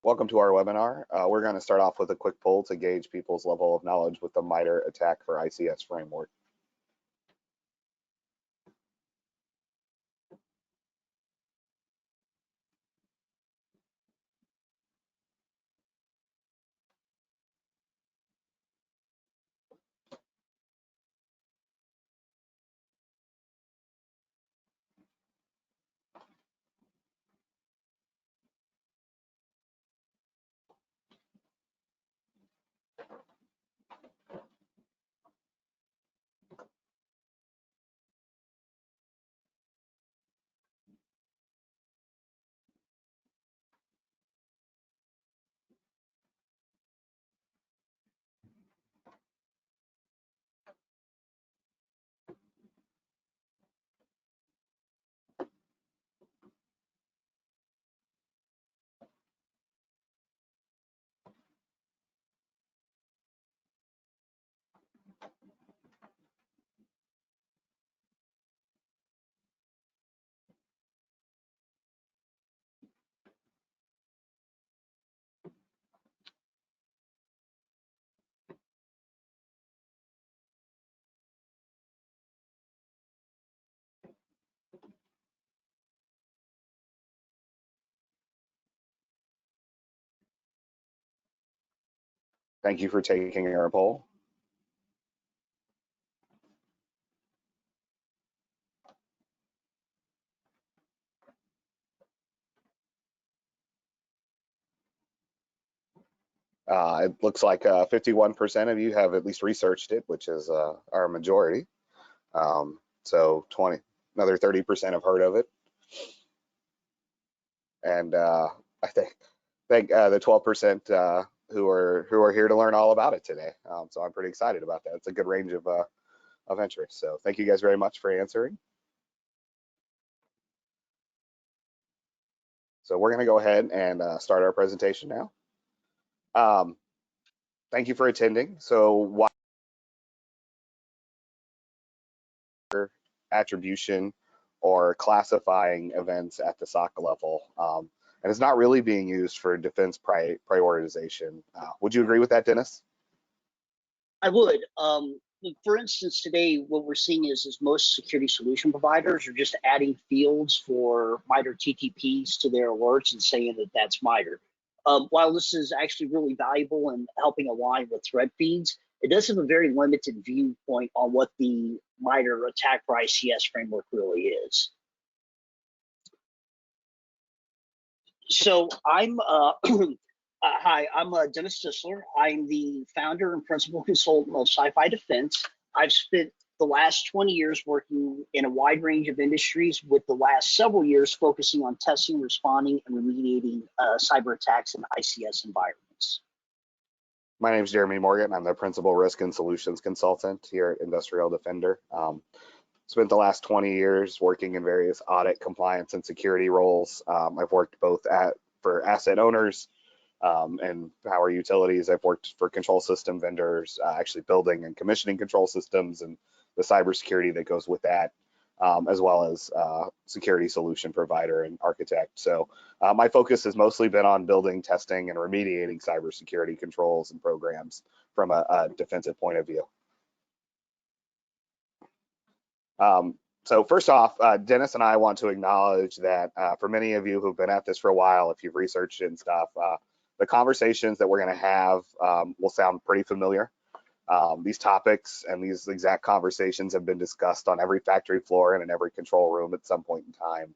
Welcome to our webinar. We're going to start off with a quick poll to gauge people's level of knowledge with the MITRE ATT&CK for ICS framework. Thank you for taking our poll. It looks like 51% of you have at least researched it, which is our majority. So another 30% have heard of it. And I think the 12% who are here to learn all about it today. So I'm pretty excited about that. It's a good range of interest. So thank you guys very much for answering. So we're going to go ahead and start our presentation now. Thank you for attending. So why attribution or classifying events at the SOC level, and it's not really being used for defense prioritization. Would you agree with that, Dennis? I would. For instance, today what we're seeing is most security solution providers are just adding fields for MITRE TTPs to their alerts and saying that that's MITRE. While this is actually really valuable in helping align with threat feeds, it does have a very limited viewpoint on what the MITRE ATT&CK for ICS framework really is. So I'm hi, I'm Dennis Sisler. I'm the founder and principal consultant of Sci-Fi Defense. I've spent the last 20 years working in a wide range of industries, with the last several years focusing on testing, responding, and remediating cyber attacks in ICS environments. My name is Jeremy Morgan. I'm the principal risk and solutions consultant here at Industrial Defender. Spent the last 20 years working in various audit, compliance, and security roles. I've worked both for asset owners and power utilities. I've worked for control system vendors, actually building and commissioning control systems and the cybersecurity that goes with that, as well as security solution provider and architect. So my focus has mostly been on building, testing, and remediating cybersecurity controls and programs from a defensive point of view. So first off, Dennis and I want to acknowledge that for many of you who've been at this for a while, if you've researched it and stuff, the conversations that we're going to have will sound pretty familiar. These topics and these exact conversations have been discussed on every factory floor and in every control room at some point in time.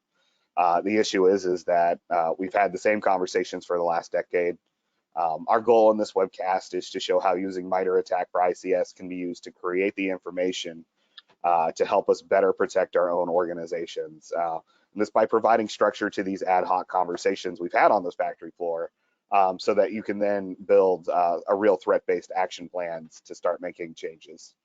The issue is that we've had the same conversations for the last decade. Our goal in this webcast is to show how using MITRE ATT&CK for ICS can be used to create the information to help us better protect our own organizations. And this by providing structure to these ad hoc conversations we've had on this factory floor, so that you can then build a real threat-based action plans to start making changes.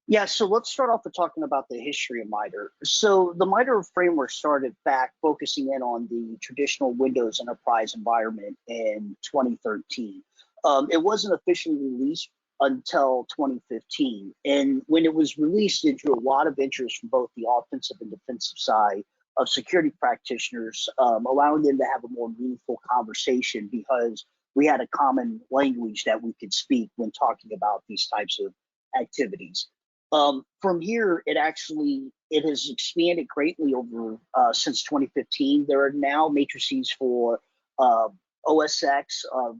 Yeah, so let's start off with talking about the history of MITRE. So the MITRE framework started back focusing in on the traditional Windows enterprise environment in 2013. It wasn't officially released until 2015. And when it was released, it drew a lot of interest from both the offensive and defensive side of security practitioners, allowing them to have a more meaningful conversation because we had a common language that we could speak when talking about these types of activities. From here, it has expanded greatly over since 2015. There are now matrices for OSX,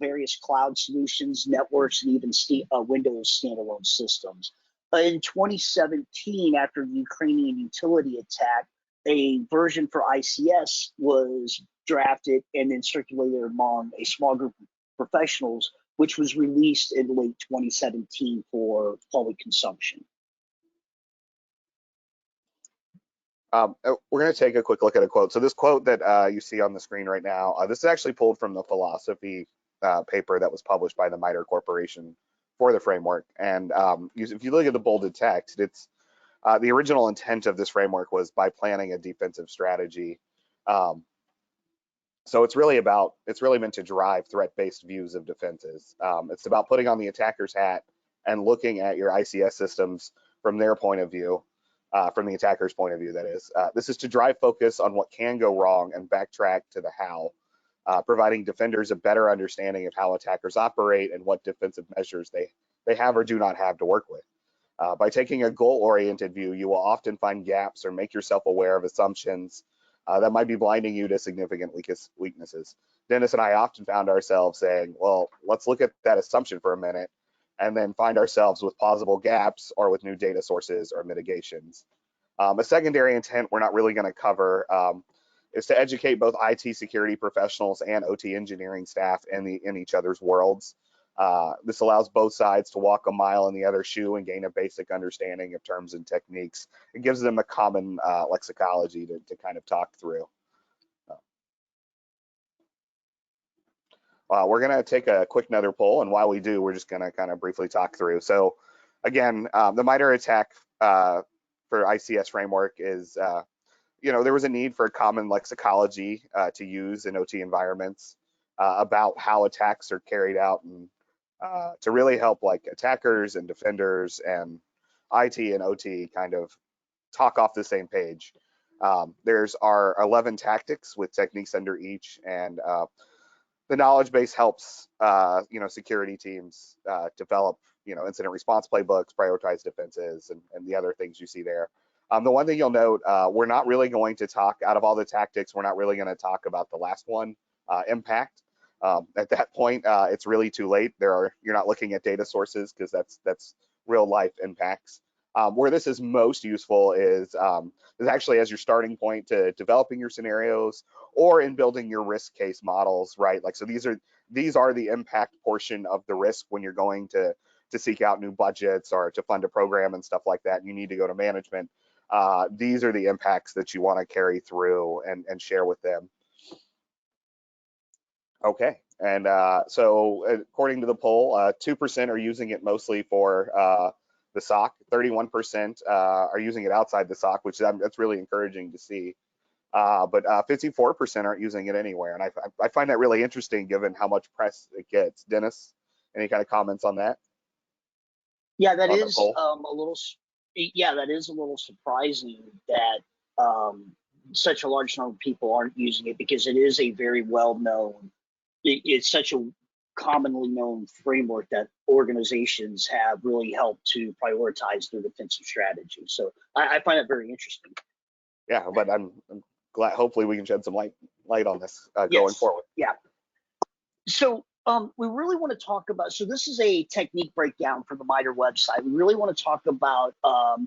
various cloud solutions, networks, and even Windows standalone systems. In 2017, after the Ukrainian utility attack, a version for ICS was drafted and then circulated among a small group of professionals, which was released in late 2017 for public consumption. We're going to take a quick look at a quote. So this quote that you see on the screen right now, this is actually pulled from the philosophy paper that was published by the MITRE Corporation for the framework. And if you look at the bolded text, it's the original intent of this framework was by planning a defensive strategy. So it's really meant to drive threat-based views of defenses. It's about putting on the attacker's hat and looking at your ICS systems from their point of view. From the attacker's point of view, that is. This is to drive focus on what can go wrong and backtrack to the how, providing defenders a better understanding of how attackers operate and what defensive measures they have or do not have to work with. By taking a goal-oriented view, you will often find gaps or make yourself aware of assumptions that might be blinding you to significant weaknesses. Dennis and I often found ourselves saying, well, let's look at that assumption for a minute, and then find ourselves with plausible gaps or with new data sources or mitigations. A secondary intent we're not really going to cover is to educate both IT security professionals and OT engineering staff in each other's worlds. This allows both sides to walk a mile in the other shoe and gain a basic understanding of terms and techniques. It gives them a common lexicology to kind of talk through. We're going to take a quick another poll, and while we do, we're just going to kind of briefly talk through. So again, the MITRE ATT&CK for ICS framework is, there was a need for a common lexicology to use in OT environments about how attacks are carried out, and to really help like attackers and defenders and IT and OT kind of talk off the same page. There's our 11 tactics with techniques under each, and the knowledge base helps security teams develop incident response playbooks, prioritize defenses, and the other things you see there. The one thing you'll note, we're not really going to talk, out of all the tactics, we're not really going to talk about the last one, impact. At that point, it's really too late. You're not looking at data sources because that's real life impacts. Where this is most useful is actually as your starting point to developing your scenarios or in building your risk case models, right? Like, so these are the impact portion of the risk when you're going to seek out new budgets or to fund a program and stuff like that. You need to go to management. These are the impacts that you want to carry through and share with them. Okay, and so according to the poll, 2% are using it mostly for the SOC, 31% are using it outside the SOC, which that's really encouraging to see. But 54% aren't using it anywhere, and I find that really interesting given how much press it gets. Dennis, any kind of comments on that? Yeah, that is a little. Yeah, that is a little surprising that such a large number of people aren't using it, because it is a very well-known. It's such a commonly known framework that organizations have really helped to prioritize their defensive strategy. So I find that very interesting. Yeah, but I'm glad. Hopefully, we can shed some light on this going forward. Yeah. So we really want to talk about. So this is a technique breakdown from the MITRE website. We really want to talk about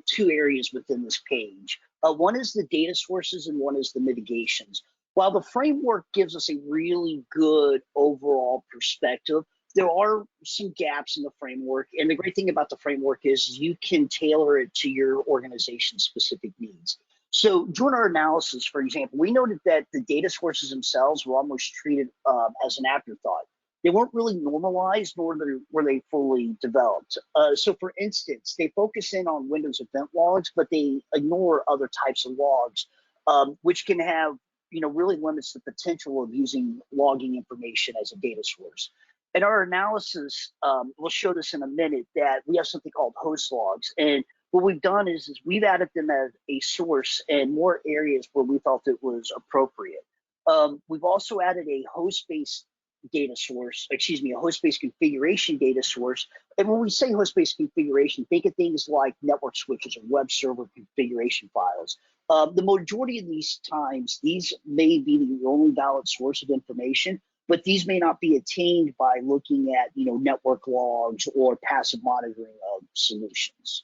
two areas within this page. One is the data sources, and one is the mitigations. While the framework gives us a really good overall perspective, there are some gaps in the framework. And the great thing about the framework is you can tailor it to your organization's specific needs. So during our analysis, for example, we noted that the data sources themselves were almost treated as an afterthought. They weren't really normalized, nor were they fully developed. So for instance, they focus in on Windows event logs, but they ignore other types of logs, which can have, really limits the potential of using logging information as a data source. In our analysis, we'll show this in a minute, that we have something called host logs. And what we've done is we've added them as a source in more areas where we felt it was appropriate. We've also added a host-based data source, excuse me, a host-based configuration data source. And when we say host-based configuration, think of things like network switches or web server configuration files. The majority of these times, these may be the only valid source of information, but these may not be attained by looking at, network logs or passive monitoring of solutions.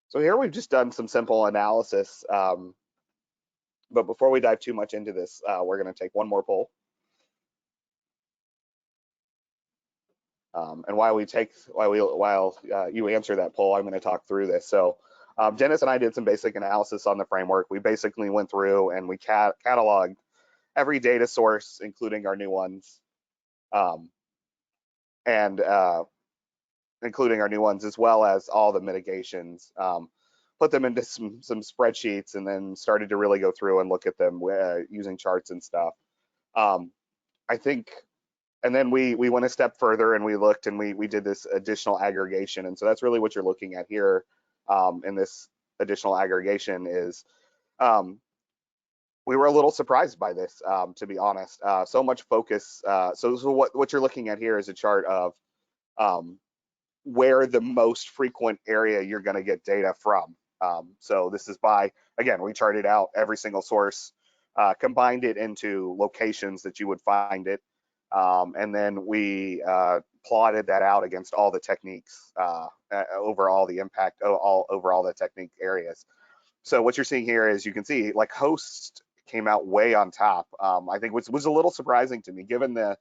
So here we've just done some simple analysis, but before we dive too much into this, we're going to take one more poll. And while you answer that poll, I'm going to talk through this. So Dennis and I did some basic analysis on the framework. We basically went through and we cataloged every data source, including our new ones, including our new ones, as well as all the mitigations. Put them into some spreadsheets, and then started to really go through and look at them using charts and stuff. I think, and then we went a step further and we looked and we did this additional aggregation. And so that's really what you're looking at here in this additional aggregation is we were a little surprised by this, to be honest. So much focus. So what you're looking at here is a chart of where the most frequent area you're going to get data from. So this is by, again, we charted out every single source, combined it into locations that you would find it, and then we plotted that out against all the techniques over all the impact, over all the technique areas. So what you're seeing here is you can see like host came out way on top. I think was a little surprising to me, given the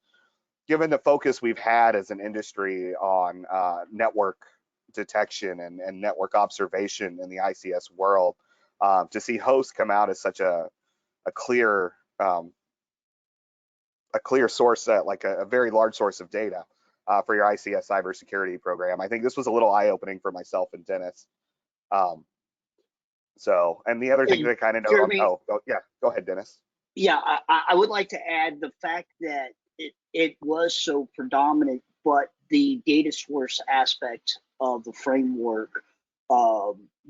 focus we've had as an industry on network detection and network observation in the ICS world. To see host come out as such a clear source, like a very large source of data for your ICS cybersecurity program. I think this was a little eye-opening for myself and Dennis. So, and the other thing to kind of note on, yeah, go ahead, Dennis. Yeah, I would like to add the fact that it was so predominant, but the data source aspect of the framework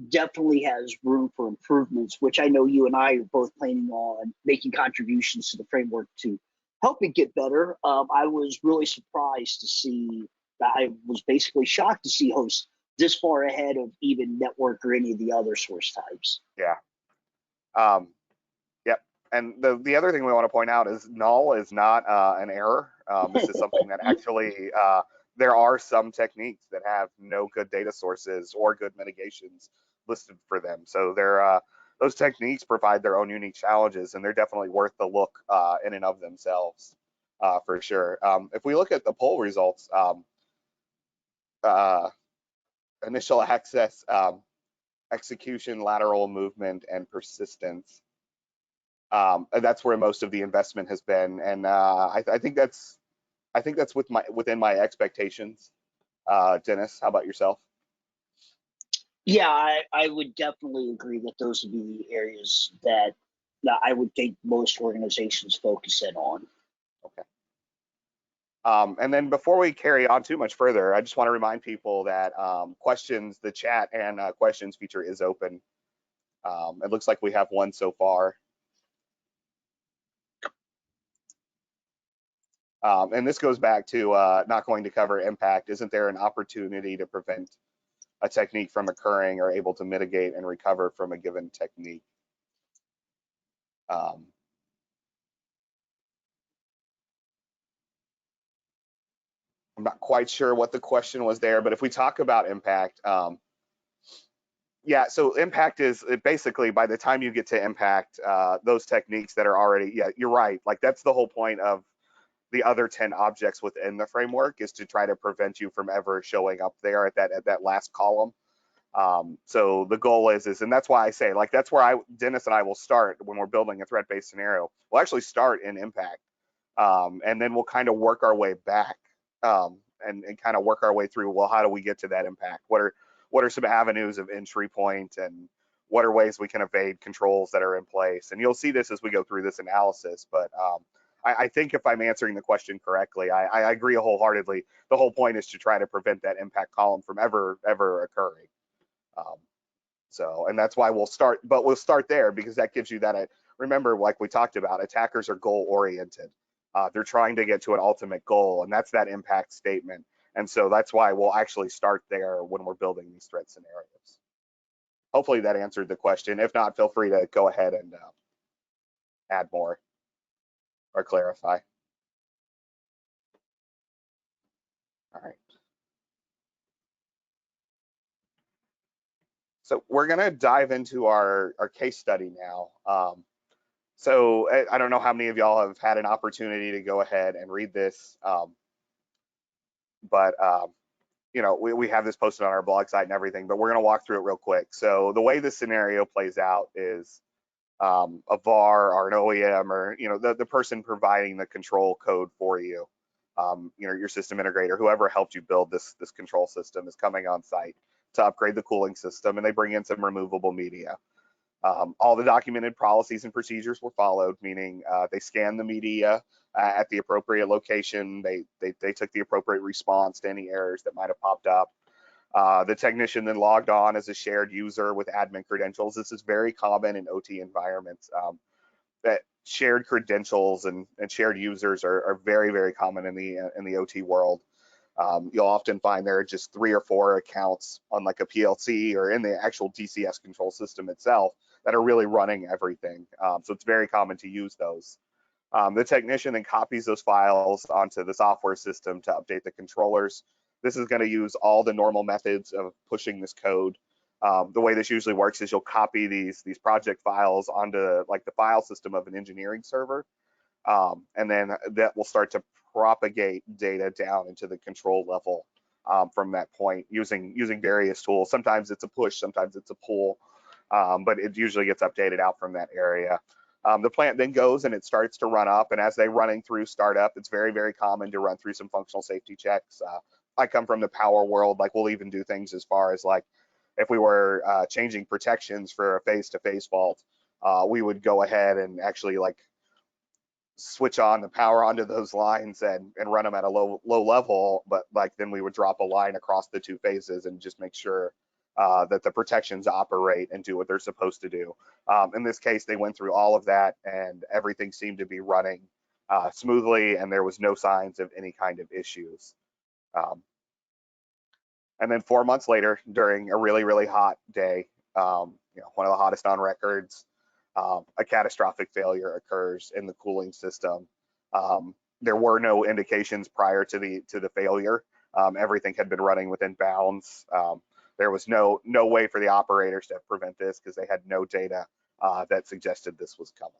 definitely has room for improvements, which I know you and I are both planning on making contributions to the framework to help it get better. I was really surprised to see that. I was basically shocked to see hosts this far ahead of even network or any of the other source types. Yeah. Yep. And the other thing we want to point out is null is not an error. This is something that actually there are some techniques that have no good data sources or good mitigations listed for them. So those techniques provide their own unique challenges, and they're definitely worth the look in and of themselves, for sure. If we look at the poll results, initial access, execution, lateral movement, and persistence. That's where most of the investment has been, and I think that's within my expectations. Dennis, how about yourself? Yeah, I would definitely agree that those would be the areas that I would think most organizations focus in on. Okay. And then before we carry on too much further, I just want to remind people that questions, the chat and questions feature is open. It looks like we have one so far. And this goes back to not going to cover impact. Isn't there an opportunity to prevent a technique from occurring or able to mitigate and recover from a given technique? I'm not quite sure what the question was there, but if we talk about impact, yeah, so impact is basically by the time you get to impact, those techniques that are already, yeah, you're right. Like that's the whole point of the other 10 objects within the framework, is to try to prevent you from ever showing up there at that last column. So the goal is, and that's why I say, like, that's where Dennis and I will start when we're building a threat-based scenario. We'll actually start in impact, and then we'll kind of work our way back, and kind of work our way through, well, how do we get to that impact? What are some avenues of entry point, and what are ways we can evade controls that are in place? And you'll see this as we go through this analysis, but I think if I'm answering the question correctly, I agree wholeheartedly. The whole point is to try to prevent that impact column from ever occurring. Um, so, and that's why we'll start there because that gives you that. Remember, like we talked about, attackers are goal oriented. They're trying to get to an ultimate goal, and that's that impact statement. And so that's why we'll actually start there when we're building these threat scenarios. Hopefully that answered the question. If not, feel free to go ahead and add more or clarify. All right. So we're going to dive into our case study now. So I don't know how many of y'all have had an opportunity to go ahead and read this, but you know, we have this posted on our blog site and everything, but we're going to walk through it real quick. So the way this scenario plays out is a VAR or an OEM or, you know, the person providing the control code for you, you know, your system integrator, whoever helped you build this control system is coming on site to upgrade the cooling system, and they bring in some removable media. All the documented policies and procedures were followed, meaning they scanned the media at the appropriate location. They took the appropriate response to any errors that might have popped up. The technician then logged on as a shared user with admin credentials. This is very common in OT environments. That shared credentials and shared users are very common in the OT world. You'll often find there are just 3 or 4 accounts on like a PLC or in the actual DCS control system itself that are really running everything. So it's very common to use those. The technician then copies those files onto the software system to update the controllers. This is going to use all the normal methods of pushing this code. The way this usually works is you'll copy these project files onto like the file system of an engineering server, and then that will start to propagate data down into the control level from that point using various tools. Sometimes it's a push, sometimes it's a pull, but it usually gets updated out from that area. The plant then goes and it starts to run up, and as they're running through startup, it's very common to run through some functional safety checks. I come from the power world, like we'll even do things as far as like if we were changing protections for a face-to-face fault, we would go ahead and actually like switch on the power onto those lines and run them at a low level, but like then we would drop a line across the 2 phases and just make sure that the protections operate and do what they're supposed to do. In this case, they went through all of that and everything seemed to be running smoothly, and there was no signs of any kind of issues. And then 4 months later, during a really hot day, you know, one of the hottest on records, a catastrophic failure occurs in the cooling system. There were no indications prior to the failure. Everything had been running within bounds. There was no way for the operators to prevent this because they had no data that suggested this was coming.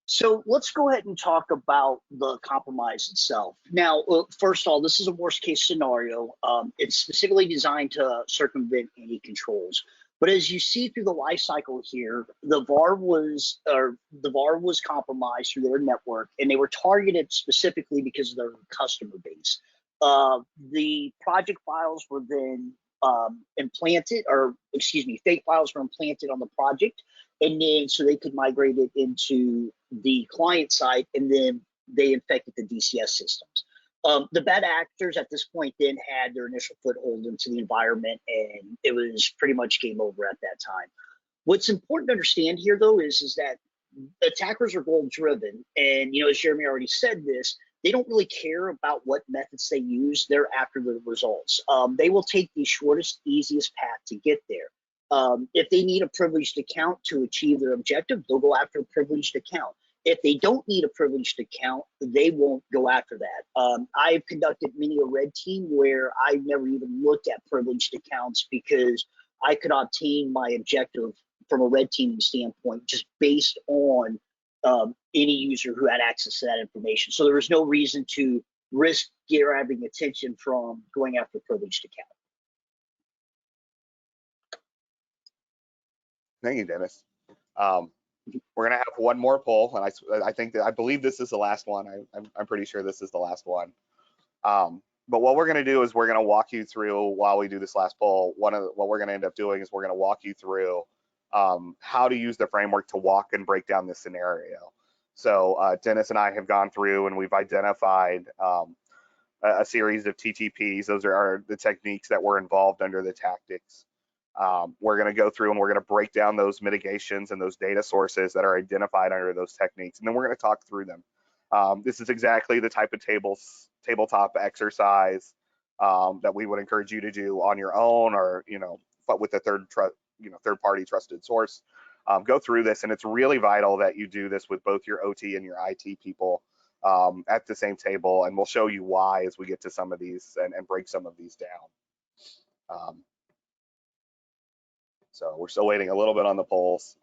So let's go ahead and talk about the compromise itself. Now, first of all, this is a worst case scenario. It's specifically designed to circumvent any controls. But as you see through the life cycle here, the VAR was compromised through their network, and they were targeted specifically because of their customer base. The project files were then implanted, or excuse me, fake files were implanted on the project, and then so they could migrate it into the client side, and then they infected the DCS systems. The bad actors at this point then had their initial foothold into the environment, and it was pretty much game over at that time. What's important to understand here, though, is that attackers are goal driven, and you know, as Jeremy already said this, they don't really care about what methods they use. They're after the results. They will take the shortest, easiest path to get there. If they need a privileged account to achieve their objective, they'll go after a privileged account. If they don't need a privileged account, they won't go after that. I've conducted many a red team where I never even looked at privileged accounts because I could obtain my objective from a red teaming standpoint just based on any user who had access to that information. So there was no reason to risk grabbing attention from going after a privileged account. Thank you, Dennis. We're gonna have one more poll, and I believe this is the last one. I'm pretty sure this is the last one. But what we're gonna do is we're gonna walk you through while we do this last poll. What we're gonna end up doing is we're gonna walk you through how to use the framework to walk and break down this scenario. So Dennis and I have gone through and we've identified a series of TTPs. Those are the techniques that were involved under the tactics. We're going to go through and we're going to break down those mitigations and those data sources that are identified under those techniques, and then we're going to talk through them. This is exactly the type of tabletop exercise that we would encourage you to do on your own, or but with a third party trusted source. Go through this, and it's really vital that you do this with both your OT and your IT people at the same table, and we'll show you why as we get to some of these and break some of these down. So we're still waiting a little bit on the polls.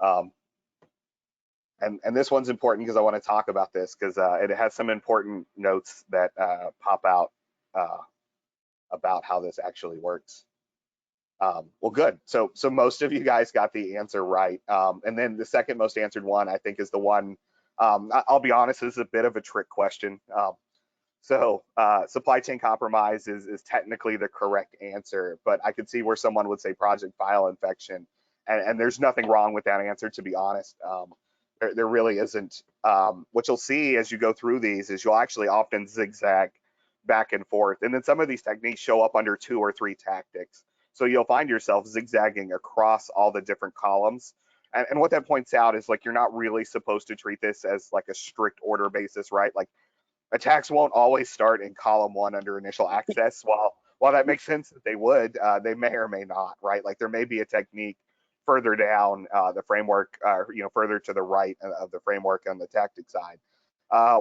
And this one's important because I want to talk about this because it has some important notes that pop out about how this actually works. Well, good. So most of you guys got the answer right. And then the second most answered one, I think, is the one, I'll be honest, this is a bit of a trick question. So supply chain compromise is technically the correct answer, but I could see where someone would say project file infection, and there's nothing wrong with that answer, to be honest. There really isn't. What you'll see as you go through these is you'll actually often zigzag back and forth, and then some of these techniques show up under 2 or 3 tactics. So you'll find yourself zigzagging across all the different columns. And what that points out is, like, you're not really supposed to treat this as like a strict order basis, right? Like, attacks won't always start in column 1 under initial access. While that makes sense that they would, they may or may not, right? Like, there may be a technique further down the framework, further to the right of the framework on the tactic side,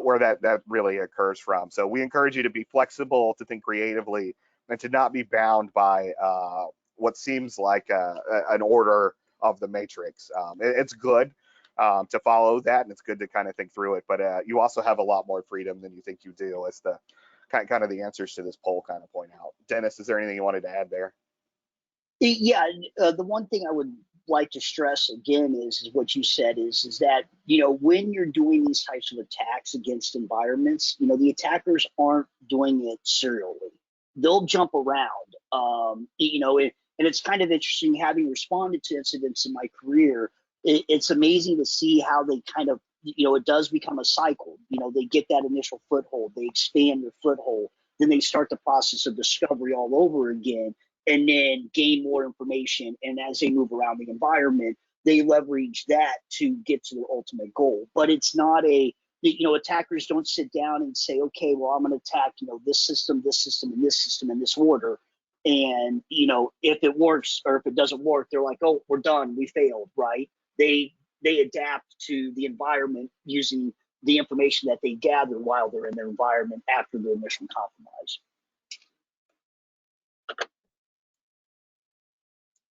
where that really occurs from. So we encourage you to be flexible, to think creatively, and to not be bound by what seems like an order of the matrix. It's good to follow that, and it's good to kind of think through it, but you also have a lot more freedom than you think you do, as the kind of the answers to this poll kind of point out. Dennis, is there anything you wanted to add there? Yeah, the one thing I would like to stress again is what you said is that when you're doing these types of attacks against environments, the attackers aren't doing it serially. They'll jump around, and it's kind of interesting having responded to incidents in my career. It's amazing to see how they kind of it does become a cycle. They get that initial foothold, they expand their foothold, then they start the process of discovery all over again, and then gain more information. And as they move around the environment, they leverage that to get to their ultimate goal. But it's not attackers don't sit down and say, okay, well, I'm going to attack, this system, and this system in this order. And, if it works or if it doesn't work, they're like, oh, we're done. We failed, right? They adapt to the environment using the information that they gather while they're in their environment after the initial compromise.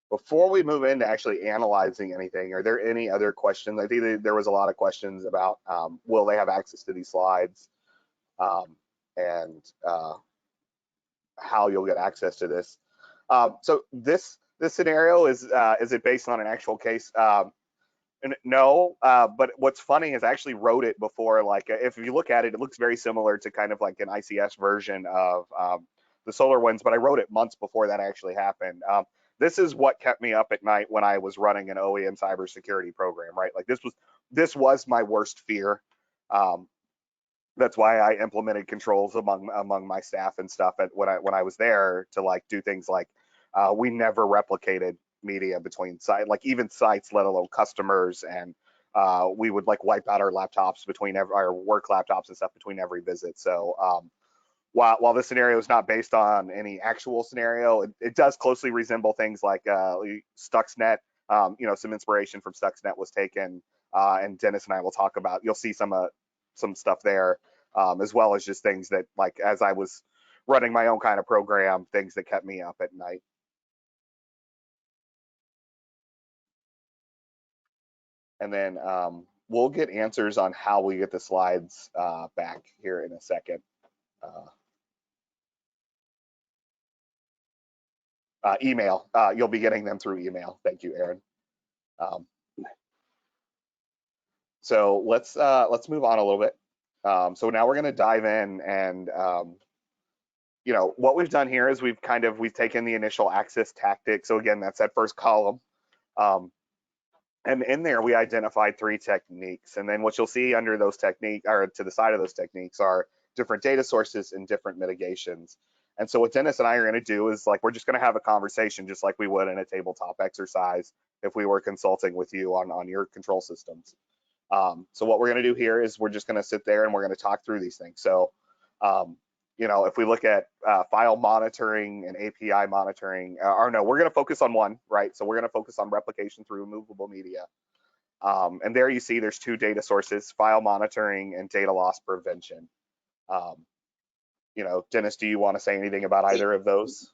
Before we move into actually analyzing anything, are there any other questions? I think there was a lot of questions about will they have access to these slides, and how you'll get access to this. So this scenario is it based on an actual case? No, but what's funny is I actually wrote it before. Like, if you look at it, it looks very similar to kind of like an ICS version of the SolarWinds, but I wrote it months before that actually happened. This is what kept me up at night when I was running an OEM cybersecurity program, right? Like, this was my worst fear. That's why I implemented controls among my staff and stuff when I was there, to like do things like we never replicated media between sites, like even sites, let alone customers, and we would like wipe out our laptops between our work laptops and stuff between every visit. So while this scenario is not based on any actual scenario, it does closely resemble things like Stuxnet. Some inspiration from Stuxnet was taken, and Dennis and I will talk about. You'll see some stuff there, as well as just things that, like, as I was running my own kind of program, things that kept me up at night. And then we'll get answers on how we get the slides back here in a second. Email. You'll be getting them through email. Thank you, Aaron. So let's move on a little bit. So now we're going to dive in, and what we've done here is we've taken the initial access tactic. So again, that's that first column. And in there, we identified 3 techniques. And then what you'll see under those techniques, or to the side of those techniques, are different data sources and different mitigations. And so what Dennis and I are going to do is, like, we're just going to have a conversation just like we would in a tabletop exercise if we were consulting with you on your control systems. So what we're going to do here is we're just going to sit there and we're going to talk through these things. So, if we look at file monitoring and API monitoring, or no, we're going to focus on one, right? So we're going to focus on replication through removable media. And there you see there's 2 data sources, file monitoring and data loss prevention. Dennis, do you want to say anything about either of those?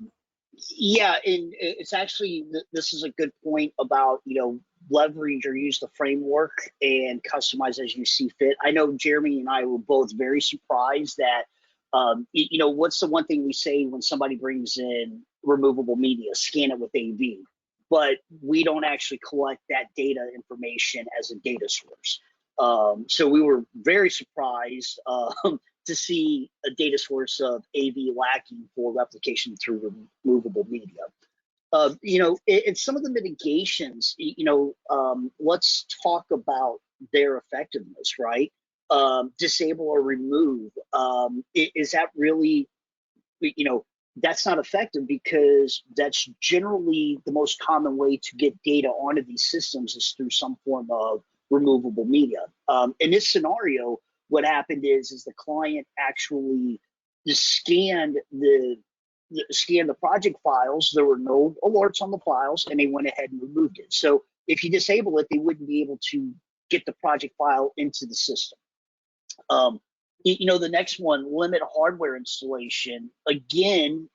Yeah, and it's actually, this is a good point about, leverage or use the framework and customize as you see fit. I know Jeremy and I were both very surprised that, what's the one thing we say when somebody brings in removable media? Scan it with AV. But we don't actually collect that data information as a data source. So we were very surprised to see a data source of AV lacking for replication through removable media. It's some of the mitigations, let's talk about their effectiveness, right? Disable or remove. Is that really, that's not effective, because that's generally the most common way to get data onto these systems is through some form of removable media. In this scenario, what happened is the client actually scanned the project files. There were no alerts on the files, and they went ahead and removed it. So if you disable it, they wouldn't be able to get the project file into the system. The next one, limit hardware installation. Again,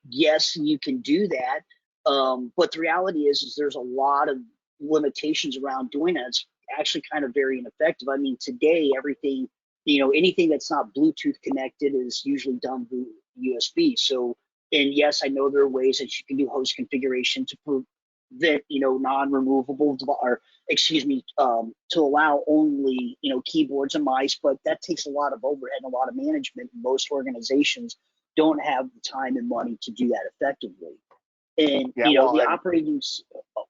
yes, you can do that, but the reality is there's a lot of limitations around doing that. It's actually kind of very ineffective. I mean, today everything, anything that's not Bluetooth connected is usually done through USB. So, and yes, I know there are ways that you can do host configuration to prevent, non-removable, or excuse me, to allow only, keyboards and mice, but that takes a lot of overhead and a lot of management. Most organizations don't have the time and money to do that effectively. And, Yeah, well, the operating,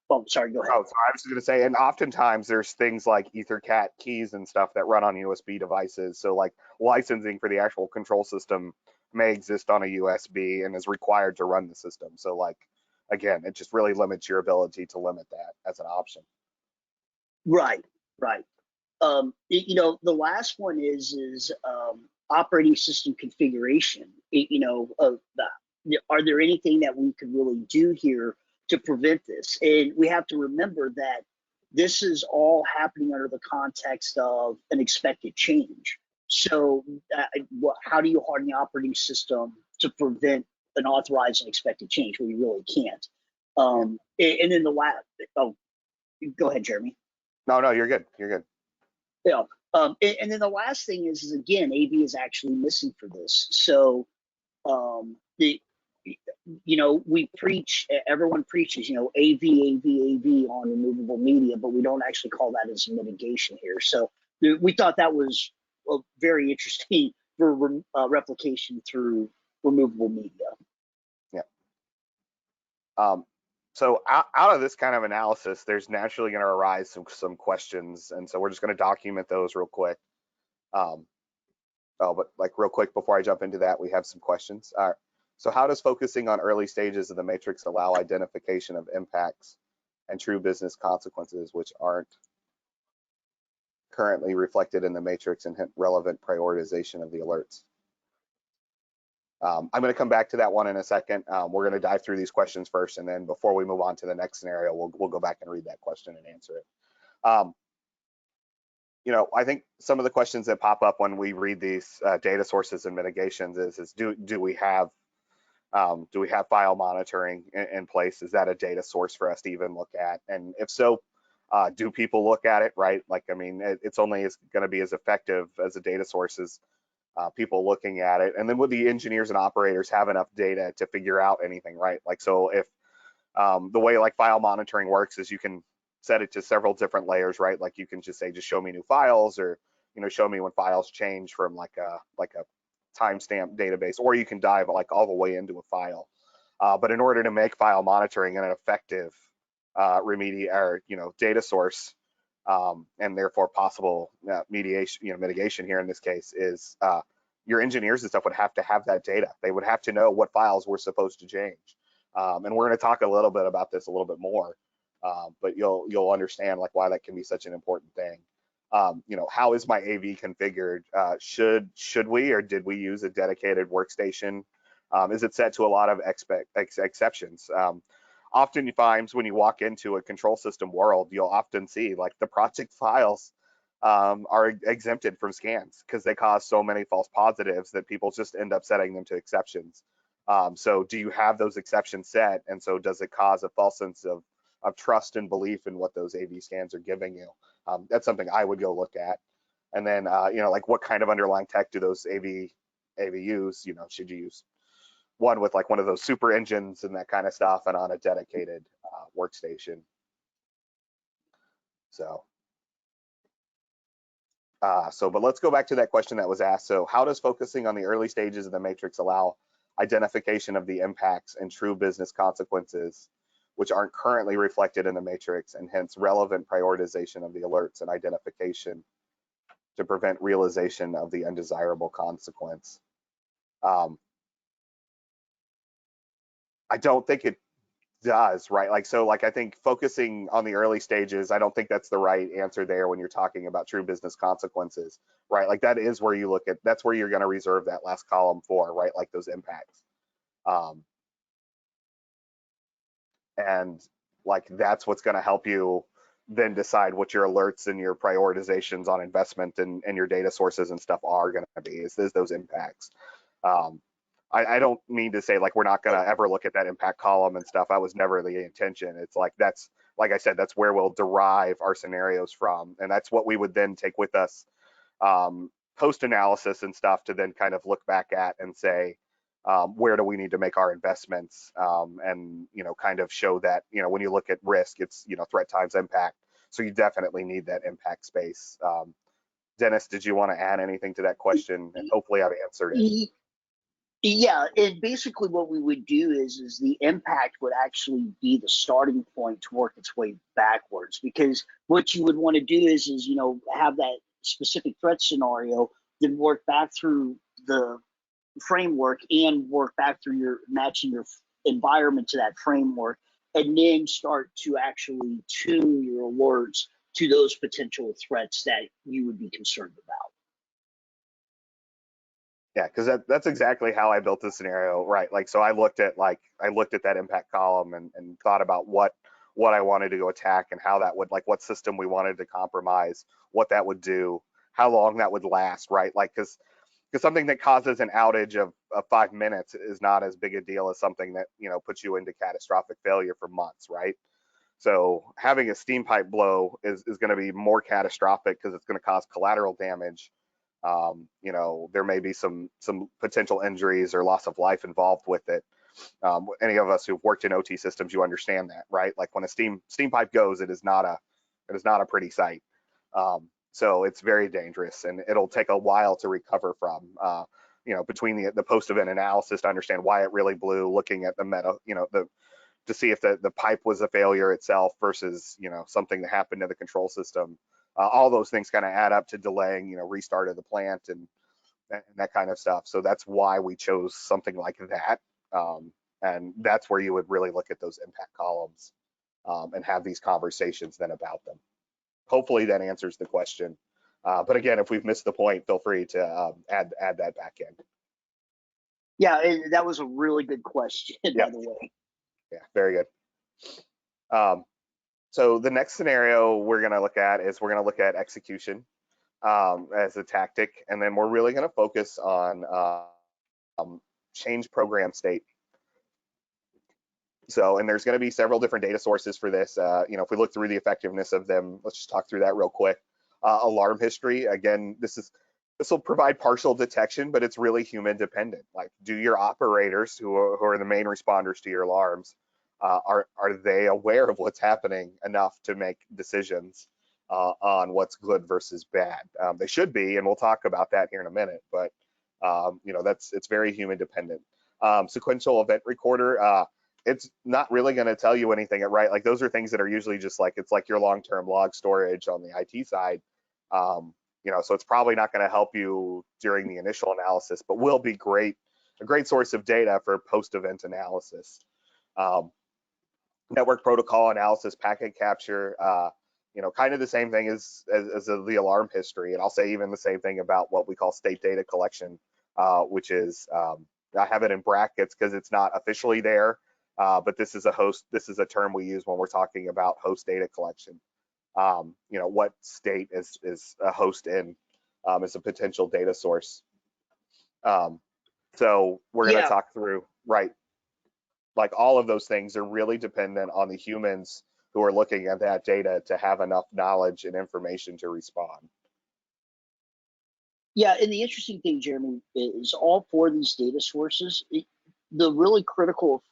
oh, sorry, go ahead. oh, sorry, I was just going to say, and oftentimes there's things like EtherCAT keys and stuff that run on USB devices. So like licensing for the actual control system may exist on a USB and is required to run the system. So like, again, it just really limits your ability to limit that as an option. Right, right. The last one is operating system configuration. Are there anything that we could really do here to prevent this? And we have to remember that this is all happening under the context of an expected change. So, how do you harden the operating system to prevent an authorized and expected change? Well, you really can't. And then the last, oh, go ahead, Jeremy. No, you're good. You're good. Yeah. And then the last thing is again, AV is actually missing for this. So, we preach, everyone preaches, AV, AV, AV on removable media, but we don't actually call that as a mitigation here. So we thought that was very interesting for replication through removable media. Yeah. So out of this kind of analysis, there's naturally going to arise some questions, and so we're just going to document those real quick. But like real quick before I jump into that, we have some questions. All right. So how does focusing on early stages of the matrix allow identification of impacts and true business consequences which aren't currently reflected in the matrix and relevant prioritization of the alerts? I'm going to come back to that one in a second. We're going to dive through these questions first, and then before we move on to the next scenario, we'll go back and read that question and answer it. I think some of the questions that pop up when we read these data sources and mitigations is do we have file monitoring in place? Is that a data source for us to even look at? And if so, do people look at it, right? Like, I mean, it's only going to be as effective as a data source as people looking at it. And then would the engineers and operators have enough data to figure out anything, right? Like, so if the way like file monitoring works is you can set it to several different layers, right? Like you can just say, just show me new files, or, show me when files change from like a timestamp database, or you can dive like all the way into a file. But in order to make file monitoring an effective data source, and therefore possible mitigation here in this case is your engineers and stuff would have to have that data. They would have to know what files we're supposed to change. And we're going to talk a little bit about this a little bit more, but you'll understand like why that can be such an important thing. How is my AV configured? Should we or did we use a dedicated workstation? Is it set to a lot of exceptions? Oftentimes when you walk into a control system world, you'll often see like the project files are exempted from scans because they cause so many false positives that people just end up setting them to exceptions. So do you have those exceptions set? And so does it cause a false sense of trust and belief in what those AV scans are giving you? That's something I would go look at. And then, like what kind of underlying tech do those AV use? Should you use one with like one of those super engines and that kind of stuff and on a dedicated workstation? But let's go back to that question that was asked. So how does focusing on the early stages of the matrix allow identification of the impacts and true business consequences, which aren't currently reflected in the matrix, and hence relevant prioritization of the alerts and identification to prevent realization of the undesirable consequence? I don't think it does, right? I think focusing on the early stages, I don't think that's the right answer there when you're talking about true business consequences, right? Like that is where you look at, that's where you're going to reserve that last column for, right? Like those impacts. And like that's what's going to help you then decide what your alerts and your prioritizations on investment and your data sources and stuff are going to be, is those impacts. I don't mean to say like we're not going to ever look at that impact column and stuff. That was never the intention. It's like that's, like I said, that's where we'll derive our scenarios from, and that's what we would then take with us post analysis and stuff to then kind of look back at and say where do we need to make our investments, and kind of show that when you look at risk, it's threat times impact. So you definitely need that impact space. Dennis, did you want to add anything to that question? And hopefully I've answered it. Yeah, and basically what we would do is the impact would actually be the starting point to work its way backwards, because what you would want to do is have that specific threat scenario, then work back through the framework and work back through your matching your environment to that framework, and then start to actually tune your alerts to those potential threats that you would be concerned about. Yeah, because that's exactly how I built the scenario, right? Like, so I looked at that impact column and thought about what I wanted to go attack and how that would, like, what system we wanted to compromise, what that would do, how long that would last, right? Like, because something that causes an outage of 5 minutes is not as big a deal as something that puts you into catastrophic failure for months, right? So having a steam pipe blow is going to be more catastrophic because it's going to cause collateral damage. There may be some potential injuries or loss of life involved with it. Any of us who've worked in OT systems, you understand that, right? Like when a steam pipe goes, it is not a pretty sight. So it's very dangerous, and it'll take a while to recover from. Between the post-event analysis to understand why it really blew, looking at the to see if the pipe was a failure itself versus something that happened to the control system. All those things kind of add up to delaying restart of the plant and that kind of stuff. So that's why we chose something like that, and that's where you would really look at those impact columns and have these conversations then about them. Hopefully that answers the question. But again, if we've missed the point, feel free to add that back in. Yeah, that was a really good question, yeah. by the way. Yeah, very good. So the next scenario we're going to look at is we're going to look at execution as a tactic, and then we're really going to focus on change program state. So, and there's going to be several different data sources for this. If we look through the effectiveness of them, let's just talk through that real quick. Alarm history, again, this will provide partial detection, but it's really human dependent. Like, do your operators, who are the main responders to your alarms, are they aware of what's happening enough to make decisions on what's good versus bad? They should be, and we'll talk about that here in a minute. But it's very human dependent. Sequential event recorder. it's not really going to tell you anything, right? Like those are things that are usually just like, it's like your long-term log storage on the IT side. So it's probably not going to help you during the initial analysis, but will be a great source of data for post-event analysis. Network protocol analysis, packet capture, kind of the same thing as the alarm history. And I'll say even the same thing about what we call state data collection, which is, I have it in brackets because it's not officially there, but this is a term we use when we're talking about host data collection. What state is a host in as a potential data source. So we're going to talk through, right? Like all of those things are really dependent on the humans who are looking at that data to have enough knowledge and information to respond. Yeah, and the interesting thing, Jeremy, is all four of these data sources, the really critical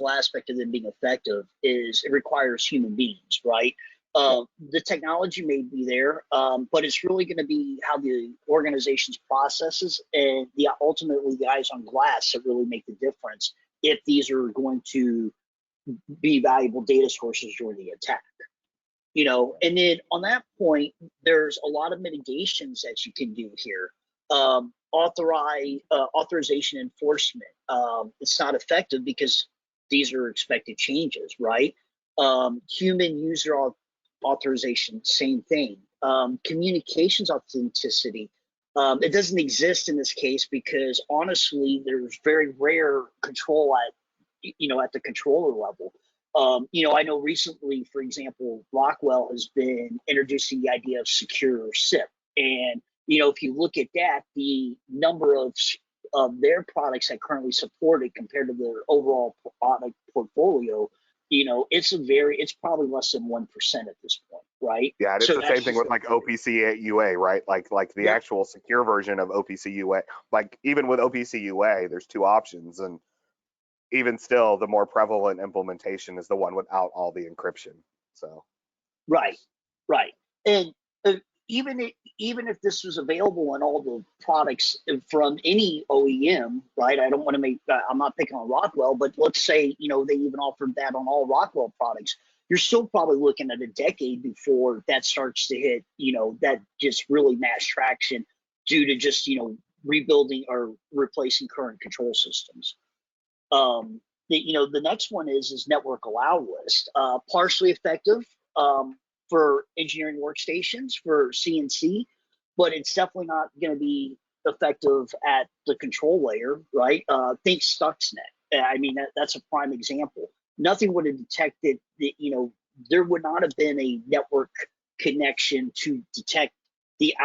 aspect of them being effective is it requires human beings, right? The technology may be there, but it's really going to be how the organization's processes and ultimately the eyes on glass that really make the difference if these are going to be valuable data sources during the attack. And then on that point, there's a lot of mitigations that you can do here. Authorization enforcement. It's not effective because these are expected changes, right? Human user authorization, same thing. Communications authenticity. It doesn't exist in this case because honestly, there's very rare control at the controller level. I know recently, for example, Rockwell has been introducing the idea of secure SIP. And, if you look at that, the number of their products that currently support it compared to their overall product portfolio, it's probably less than 1% at this point, right? Yeah, and it's the same thing with like OPC UA, right? Like the actual secure version of OPC UA. Like even with OPC UA, there's two options, and even still, the more prevalent implementation is the one without all the encryption. So, right, and even if this was available in all the products from any OEM, right? I don't want to make. I'm not picking on Rockwell, but let's say they even offered that on all Rockwell products. You're still probably looking at a decade before that starts to hit. That just really mass traction due to just rebuilding or replacing current control systems. The next one is network allow list, partially effective for engineering workstations for CNC, but it's definitely not going to be effective at the control layer, right? Think Stuxnet. I mean, that's a prime example. Nothing would have detected that, there would not have been a network connection to detect the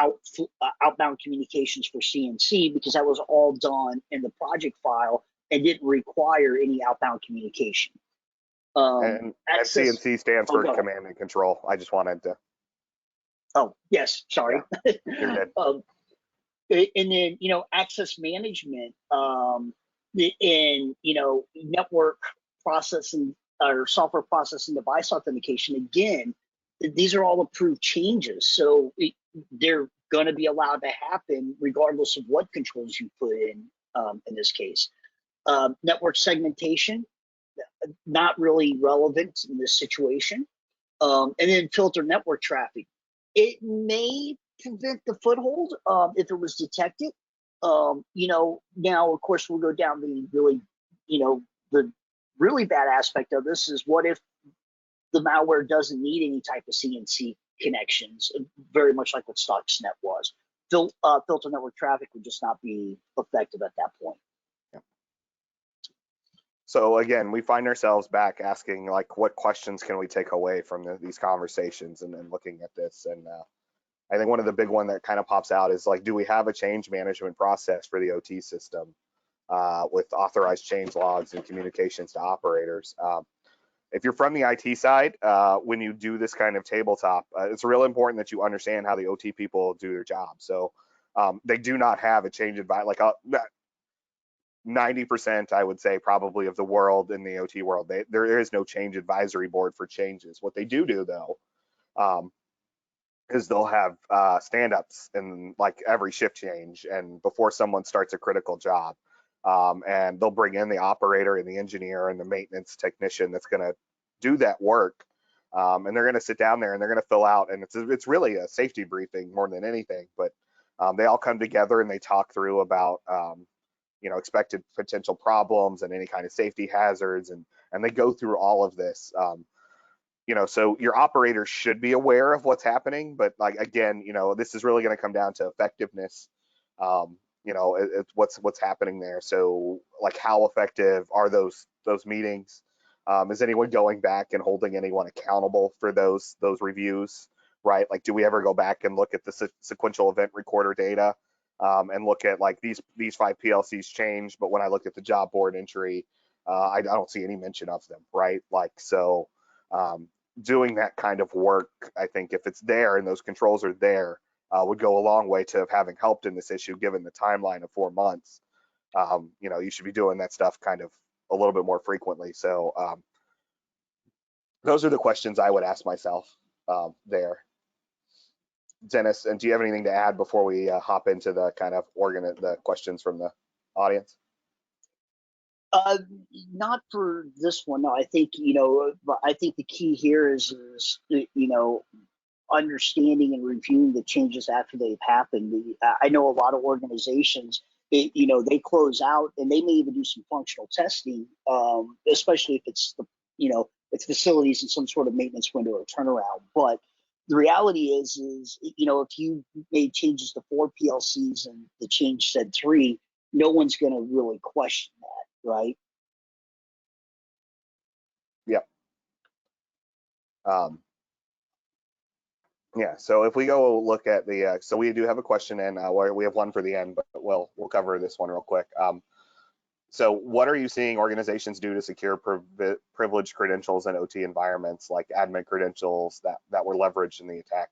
outbound communications for CNC because that was all done in the project file and didn't require any outbound communication. And CNC stands for command and control. I just wanted to. Oh, yes, sorry. Yeah, you're good. And then, access management and, network processing or software processing device authentication. Again, these are all approved changes. So they're going to be allowed to happen regardless of what controls you put in this case. Network segmentation, not really relevant in this situation. And then filter network traffic. It may prevent the foothold if it was detected. Now, of course, we'll go down the really bad aspect of this is what if the malware doesn't need any type of CNC connections, very much like what Stuxnet was. Filter network traffic would just not be effective at that point. So again, we find ourselves back asking like, what questions can we take away from these conversations and then looking at this? And I think one of the big one that kind of pops out is like, do we have a change management process for the OT system with authorized change logs and communications to operators? If you're from the IT side, when you do this kind of tabletop, it's real important that you understand how the OT people do their job. So they do not have a change advice, like 90%, I would say, probably of the world in the OT world, there is no change advisory board for changes. What they do though, is they'll have stand-ups in like every shift change and before someone starts a critical job. and they'll bring in the operator and the engineer and the maintenance technician that's going to do that work. And they're going to sit down there and they're going to fill out, and it's really a safety briefing more than anything. But they all come together and they talk through about expected potential problems and any kind of safety hazards, and they go through all of this. So your operators should be aware of what's happening, but like again, this is really going to come down to effectiveness. It's what's happening there. So like, how effective are those meetings? Is anyone going back and holding anyone accountable for those reviews? Right? Like, do we ever go back and look at the sequential event recorder data, and look at like these 5 PLCs changed, but when I look at the job board entry, I don't see any mention of them, right? Like, so doing that kind of work, I think if it's there and those controls are there, would go a long way to having helped in this issue, given the timeline of 4 months. You should be doing that stuff kind of a little bit more frequently. So those are the questions I would ask myself there. Dennis, and do you have anything to add before we hop into the kind of the questions from the audience? Not for this one. No, I think I think the key here is understanding and reviewing the changes after they've happened. I know a lot of organizations, they close out and they may even do some functional testing, especially if it's it's facilities in some sort of maintenance window or turnaround. But the reality is if you made changes to 4 PLCs and the change said 3, no one's going to really question that, right? Yep. Yeah, so if we go look at the, so we do have a question in, where we have one for the end, but we'll cover this one real quick. So what are you seeing organizations do to secure privileged credentials in OT environments, like admin credentials that were leveraged in the attack?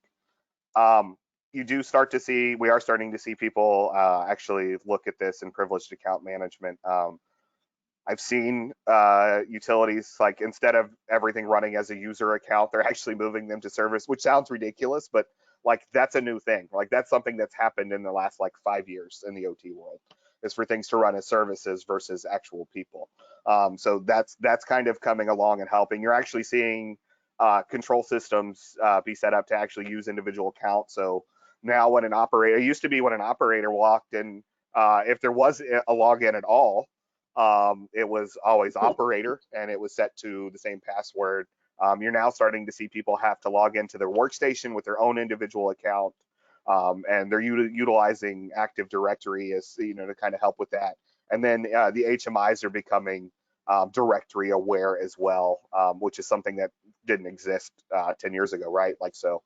We are starting to see people actually look at this in privileged account management. I've seen utilities, like, instead of everything running as a user account, they're actually moving them to service, which sounds ridiculous, but like, that's a new thing. Like, that's something that's happened in the last like 5 years in the OT world, is for things to run as services versus actual people. So that's kind of coming along and helping. You're actually seeing control systems be set up to actually use individual accounts. So now when it used to be when an operator walked in, if there was a login at all, it was always operator and it was set to the same password. You're now starting to see people have to log into their workstation with their own individual account, and they're utilizing Active Directory as to kind of help with that. And then the HMIs are becoming directory aware as well, which is something that didn't exist 10 years ago, right? Like, so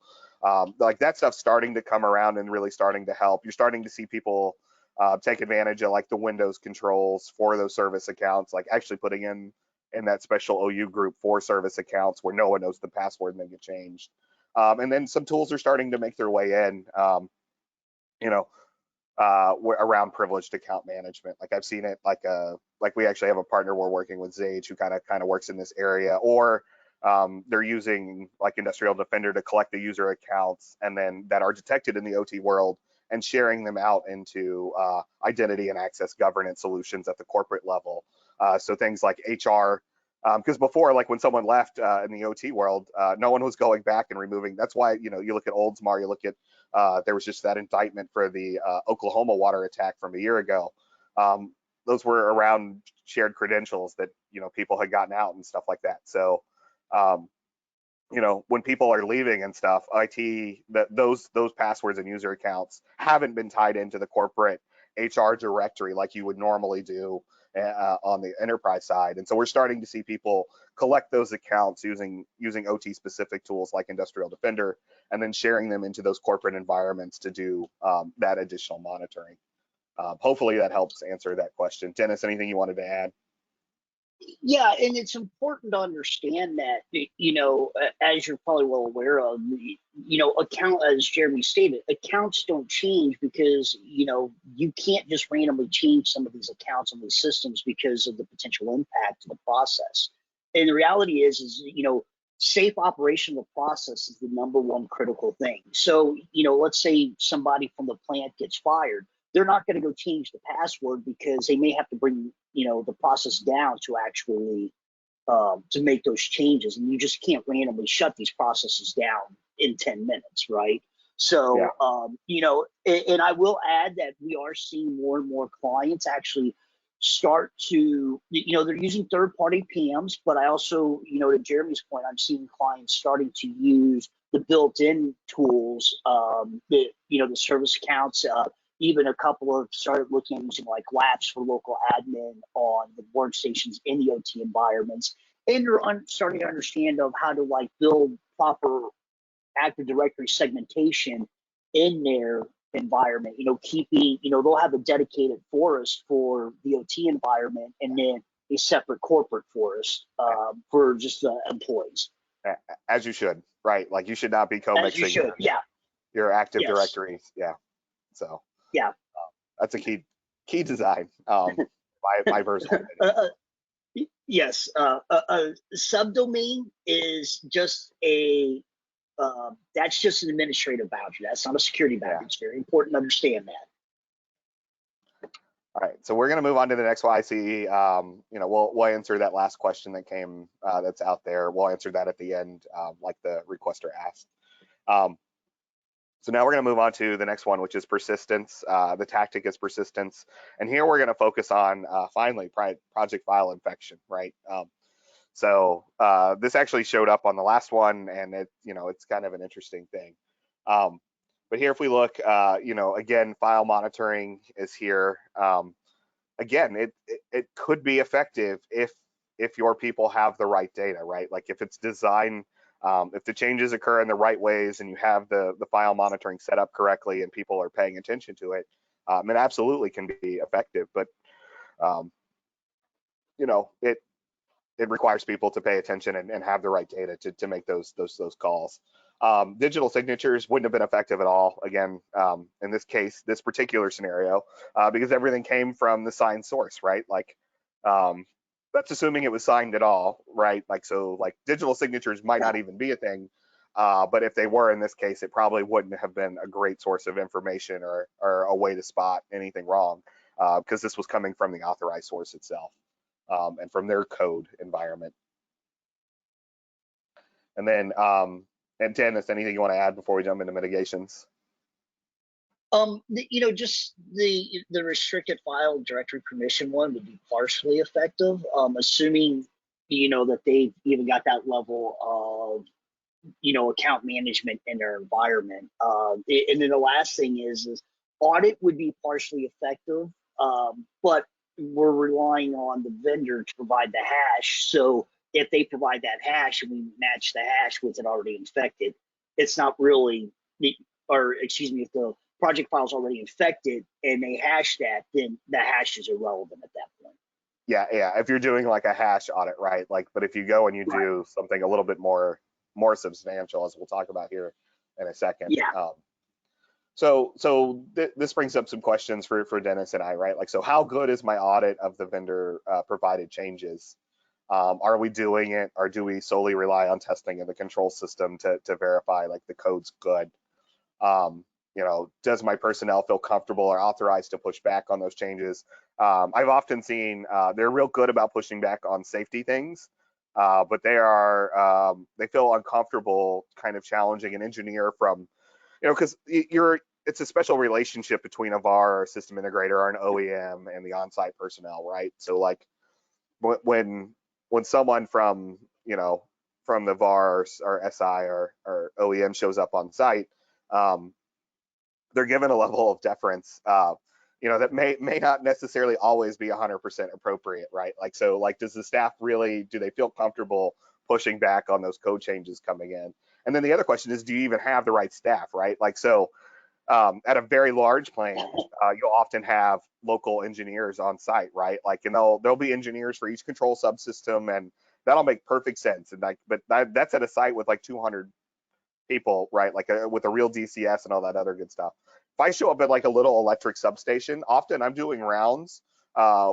like, that stuff's starting to come around and really starting to help. You're starting to see people take advantage of like the Windows controls for those service accounts, like actually putting in that special OU group for service accounts where no one knows the password and they get changed. And then some tools are starting to make their way in, around privileged account management. Like, I've seen it, like we actually have a partner we're working with, Zage, who kind of works in this area, or they're using like Industrial Defender to collect the user accounts and then that are detected in the OT world, and sharing them out into identity and access governance solutions at the corporate level. So things like HR, because before, like when someone left in the OT world, no one was going back and removing. That's why, you look at Oldsmar, you look at, there was just that indictment for the Oklahoma water attack from a year ago. Those were around shared credentials that, people had gotten out and stuff like that. So, when people are leaving and stuff, those passwords and user accounts haven't been tied into the corporate HR directory like you would normally do on the enterprise side. And so we're starting to see people collect those accounts using OT specific tools like Industrial Defender, and then sharing them into those corporate environments to do that additional monitoring. Hopefully that helps answer that question. Dennis, anything you wanted to add? Yeah, and it's important to understand that, as you're probably well aware of, as Jeremy stated, accounts don't change because, you can't just randomly change some of these accounts on these systems because of the potential impact to the process. And the reality is, safe operation of the process is the #1 critical thing. So, let's say somebody from the plant gets fired. they're not going to go change the password because they may have to bring, the process down to actually to make those changes, and you just can't randomly shut these processes down in 10 minutes, right? Yeah. So, and I will add that we are seeing more and more clients actually start to, they're using third-party PMs, but I also, to Jeremy's point, I'm seeing clients starting to use the built-in tools, the service accounts, even a couple of started looking at using like Labs for local admin on the workstations in the OT environments, and you're starting to understand of how to like build proper Active Directory segmentation in their environment. Keeping, they'll have a dedicated forest for the OT environment, and then a separate corporate forest for just the employees. As you should, right? Like you should not be As you co-mixing should, yeah. your Active Yes. Directories. Yeah. So Yeah. that's a key design. My personal opinion. Yes. A subdomain is just that's just an administrative boundary. That's not a security boundary. Yeah. It's very important to understand that. All right, so we're going to move on to the next one. I see, we'll answer that last question that came that's out there. We'll answer that at the end, like the requester asked. So now we're going to move on to the next one, which is persistence. The tactic is persistence, and here we're going to focus on finally project file infection, right? So this actually showed up on the last one, and it's kind of an interesting thing. But here, if we look, again, file monitoring is here. Again, it could be effective if your people have the right data, right? Like if it's designed, if the changes occur in the right ways and you have the file monitoring set up correctly and people are paying attention to it, it absolutely can be effective. But it requires people to pay attention and have the right data to make those calls. Digital signatures wouldn't have been effective at all, again, in this case, this particular scenario, because everything came from the signed source, right? Like, that's assuming it was signed at all, right? Like, so like digital signatures might not even be a thing, but if they were in this case, it probably wouldn't have been a great source of information or a way to spot anything wrong, because this was coming from the authorized source itself. And from their code environment. And then, and Dennis, anything you want to add before we jump into mitigations? Just the restricted file directory permission one would be partially effective, assuming that they've even got that level of account management in their environment. And then the last thing is audit would be partially effective, but we're relying on the vendor to provide the hash. So if they provide that hash and we match the hash with it already infected, it's not really, or excuse me, if the project file is already infected and they hash that, then the hash is irrelevant at that point. Yeah. If you're doing like a hash audit, right? Like, but if you go and you do something a little bit more substantial, as we'll talk about here in a second. Yeah. So this brings up some questions for Dennis and I, right? Like, so how good is my audit of the vendor provided changes? Are we doing it, or do we solely rely on testing in the control system to verify like the code's good? Does my personnel feel comfortable or authorized to push back on those changes? I've often seen they're real good about pushing back on safety things, but they feel uncomfortable kind of challenging an engineer from, because it's a special relationship between a VAR or a system integrator or an OEM and the on-site personnel, right? So like when someone from the VAR or SI or OEM shows up on site, they're given a level of deference, that may not necessarily always be 100% appropriate, right? Like, so like, does the staff do they feel comfortable pushing back on those code changes coming in? And then the other question is, do you even have the right staff, right? Like, so at a very large plant, you'll often have local engineers on site, right? Like, and there'll be engineers for each control subsystem, and that'll make perfect sense. And like, but that's at a site with like 200 people, right? Like with a real DCS and all that other good stuff. If I show up at like a little electric substation, often I'm doing rounds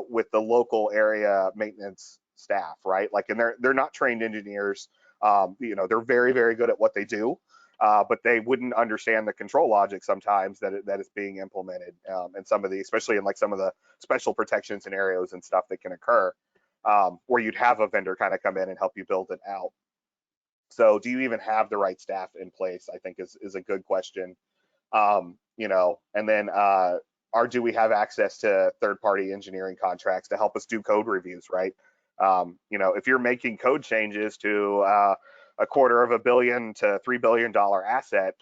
with the local area maintenance staff, right? Like, and they're not trained engineers. They're very, very good at what they do. but they wouldn't understand the control logic sometimes that is being implemented, and some of the, especially in like some of the special protection scenarios and stuff that can occur, where you'd have a vendor kind of come in and help you build it out. So do you even have the right staff in place, I think is a good question. And then do we have access to third-party engineering contracts to help us do code reviews, right? If you're making code changes to $250 million to $3 billion asset,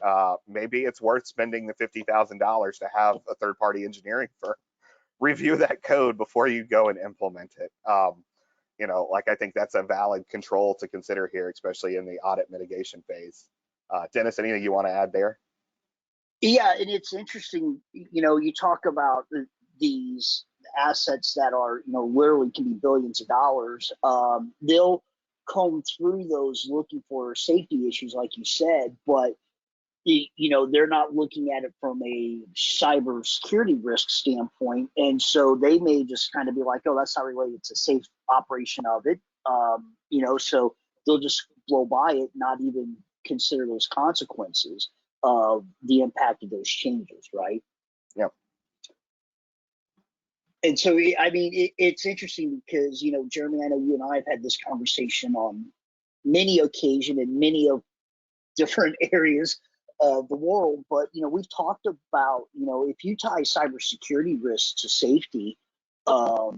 maybe it's worth spending the $50,000 to have a third-party engineering firm review that code before you go and implement it. I think that's a valid control to consider here, especially in the audit mitigation phase. Dennis, anything you want to add there? Yeah, and it's interesting, you talk about these assets that are, literally can be billions of dollars. They'll comb through those looking for safety issues, like you said, but they're not looking at it from a cybersecurity risk standpoint, and so they may just kind of be like, "Oh, that's not related to safe operation of it," so they'll just blow by it, not even consider those consequences of the impact of those changes, right? Yep. And so, I mean, it's interesting because, Jeremy, I know you and I have had this conversation on many occasions in many of different areas of the world, but, we've talked about, if you tie cybersecurity risks to safety, a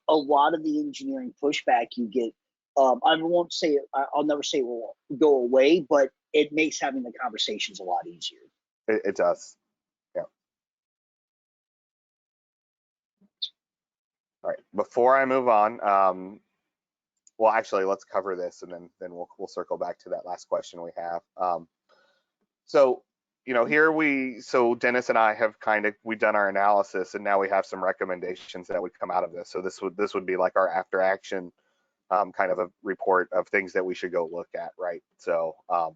lot of the engineering pushback you get, I won't say, I'll never say it will go away, but it makes having the conversations a lot easier. It does. Yeah. All right. Before I move on, well, actually, let's cover this, and then we'll circle back to that last question we have. So Dennis and I have we've done our analysis, and now we have some recommendations that would come out of this. So this would be like our after action kind of a report of things that we should go look at, right? So I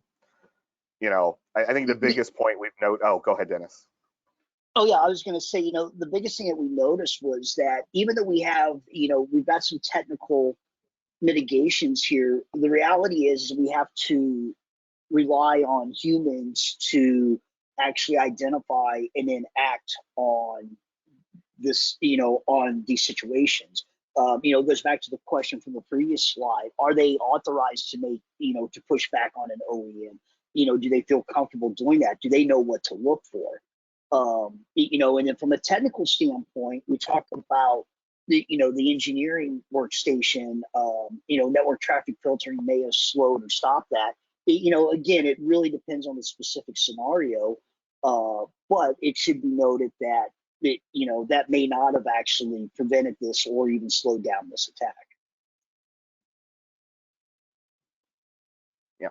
think the biggest point we've noted. Oh, go ahead, Dennis. Oh yeah, I was going to say, the biggest thing that we noticed was that even though we have, we've got some technical mitigations here, the reality is we have to rely on humans to actually identify and then act on this, on these situations. It goes back to the question from the previous slide. Are they authorized to make, to push back on an OEM? Do they feel comfortable doing that? Do they know what to look for? And then from a technical standpoint, we talked about the engineering workstation, network traffic filtering may have slowed or stopped that. Again, it really depends on the specific scenario, but it should be noted that that may not have actually prevented this or even slowed down this attack. Yeah.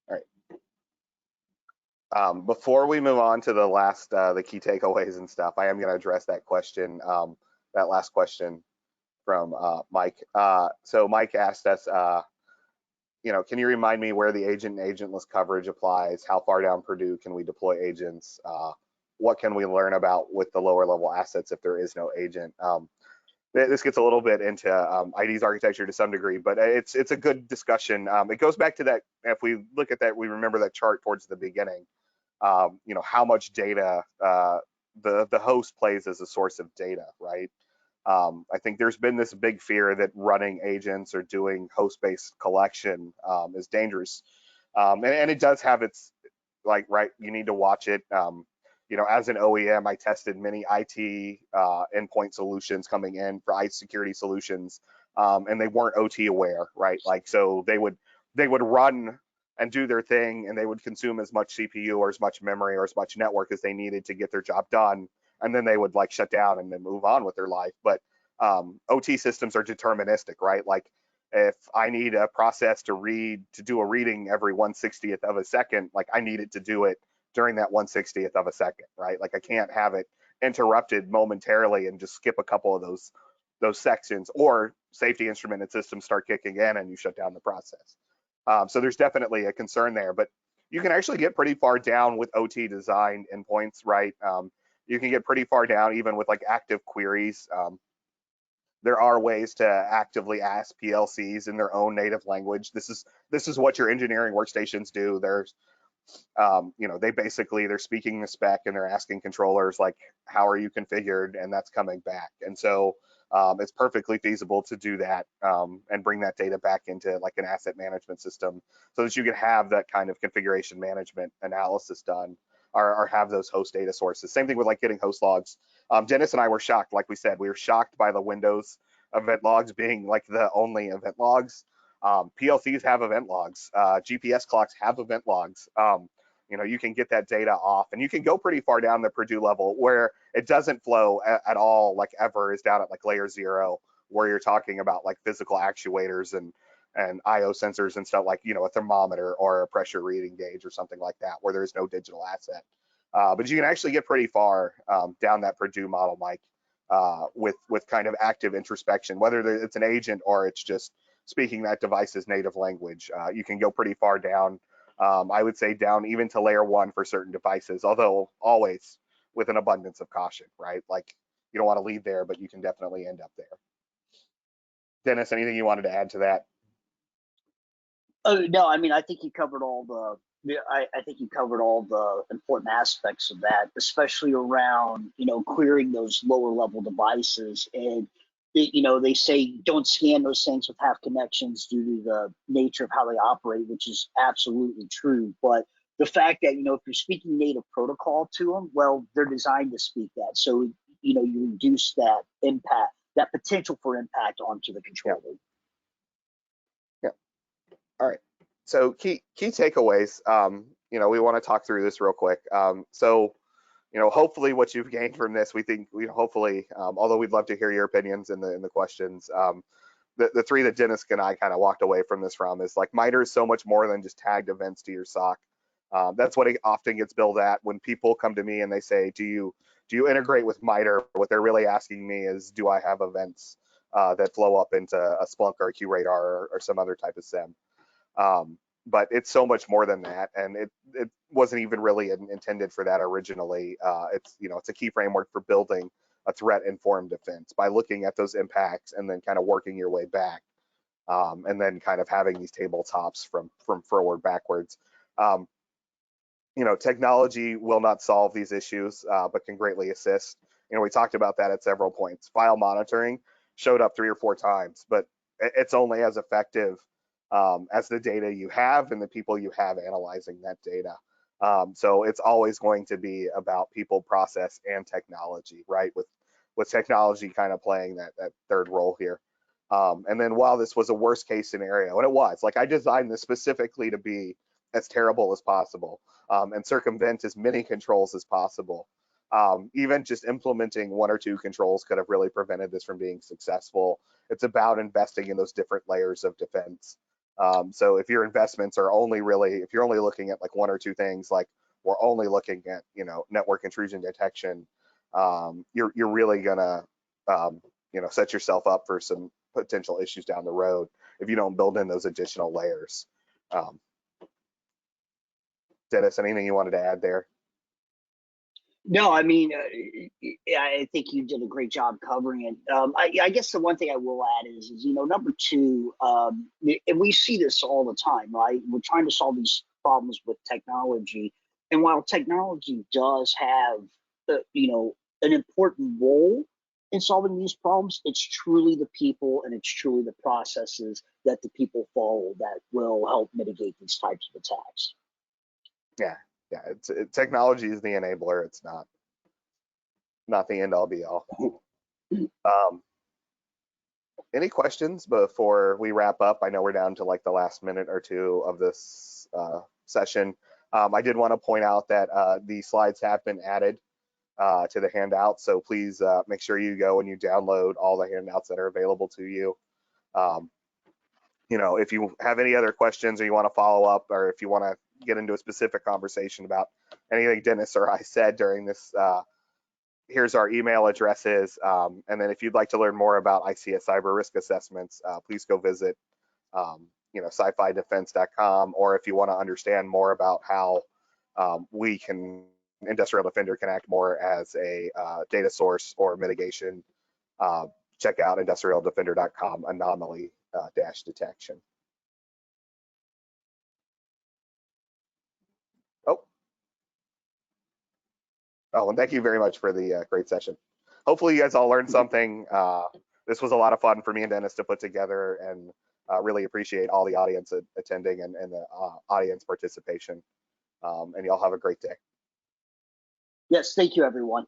All right. Before we move on to the last, the key takeaways and stuff, I am going to address that question, that last question from Mike. So Mike asked us, can you remind me where the agent and agentless coverage applies? How far down Purdue can we deploy agents? What can we learn about with the lower level assets if there is no agent? This gets a little bit into ID's architecture to some degree, but it's a good discussion. It goes back to that. If we look at that, we remember that chart towards the beginning. How much data the host plays as a source of data, right? I think there's been this big fear that running agents or doing host-based collection is dangerous, and it does have its you need to watch it. As an OEM, I tested many IT endpoint solutions coming in for IT security solutions, and they weren't OT aware, right? So they would run and do their thing, and they would consume as much CPU or as much memory or as much network as they needed to get their job done, and then they would shut down and then move on with their life. But OT systems are deterministic, right? If I need a process to do a reading every 1/60th of a second, I need it to do it during that 1/60th of a second, right? I can't have it interrupted momentarily and just skip a couple of those sections, or safety instrumented systems start kicking in and you shut down the process. So there's definitely a concern there, but you can actually get pretty far down with OT designed endpoints, right? You can get pretty far down even with active queries. there are ways to actively ask PLCs in their own native language. This is what your engineering workstations do. There's they basically, they're speaking the spec and they're asking controllers like, how are you configured, and that's coming back. And so it's perfectly feasible to do that and bring that data back into like an asset management system so that you can have that kind of configuration management analysis done, or have those host data sources. Same thing with like getting host logs. Dennis and I were shocked, like we said, we were shocked by the Windows event logs being like the only event logs. PLCs have event logs. GPS clocks have event logs. You can get that data off, and you can go pretty far down the Purdue level where it doesn't flow at all, like ever, is down at like layer 0, where you're talking about like physical actuators and IO sensors and stuff, like a thermometer or a pressure reading gauge or something like that, where there's no digital asset. But you can actually get pretty far down that Purdue model, Mike, with kind of active introspection, whether it's an agent or it's just speaking that device's native language. You can go pretty far down. I would say down even to layer 1 for certain devices, although always with an abundance of caution, right? Like, you don't want to lead there, but you can definitely end up there. Dennis, anything you wanted to add to that? Oh no, I mean, I think you covered all the. I think you covered all the important aspects of that, especially around clearing those lower level devices. And they say don't scan those things with half connections due to the nature of how they operate, which is absolutely true. But the fact that if you're speaking native protocol to them, well, they're designed to speak that, so you reduce that impact, that potential for impact onto the controller. Yeah. All right. So key takeaways. We want to talk through this real quick. So hopefully what you've gained from this, hopefully, although we'd love to hear your opinions in the questions. The three that Dennis and I kind of walked away from this from is like MITRE is so much more than just tagged events to your SOC. That's what it often gets billed at when people come to me and they say, do you integrate with MITRE? What they're really asking me is, do I have events that flow up into a Splunk or a QRadar or some other type of SIEM? But it's so much more than that, and it wasn't even really intended for that originally. It's a key framework for building a threat-informed defense by looking at those impacts and then kind of working your way back, and then kind of having these tabletops from forward backwards. Technology will not solve these issues, but can greatly assist. We talked about that at several points. File monitoring showed up 3 or 4 times, but it's only as effective as the data you have and the people you have analyzing that data. So it's always going to be about people, process, and technology, right? With technology kind of playing that third role here. And then while this was a worst case scenario, and it was, like I designed this specifically to be as terrible as possible and circumvent as many controls as possible. Even just implementing 1 or 2 controls could have really prevented this from being successful. It's about investing in those different layers of defense. So if your investments are if you're only looking at like 1 or 2 things, like we're only looking at, network intrusion detection, you're really gonna, set yourself up for some potential issues down the road if you don't build in those additional layers. Dennis, anything you wanted to add there? No, I mean, I think you did a great job covering it. I guess the one thing I will add is number 2, and we see this all the time, right? We're trying to solve these problems with technology, and while technology does have, an important role in solving these problems, it's truly the people and it's truly the processes that the people follow that will help mitigate these types of attacks. Yeah. Technology is the enabler. It's not the end all be all. Any questions before we wrap up? I know we're down to like the last minute or 2 of this session. I did want to point out that the slides have been added to the handout, so please make sure you go and you download all the handouts that are available to you. If you have any other questions or you want to follow up, or if you want to get into a specific conversation about anything Dennis or I said during this, here's our email addresses. And then if you'd like to learn more about ICS cyber risk assessments, please go visit, sci-fi-defense.com, or if you want to understand more about how Industrial Defender can act more as a data source or mitigation check out industrialdefender.com anomaly detection. Oh, and thank you very much for the great session. Hopefully you guys all learned something. This was a lot of fun for me and Dennis to put together, and really appreciate all the audience attending and the audience participation. And y'all have a great day. Yes, thank you, everyone.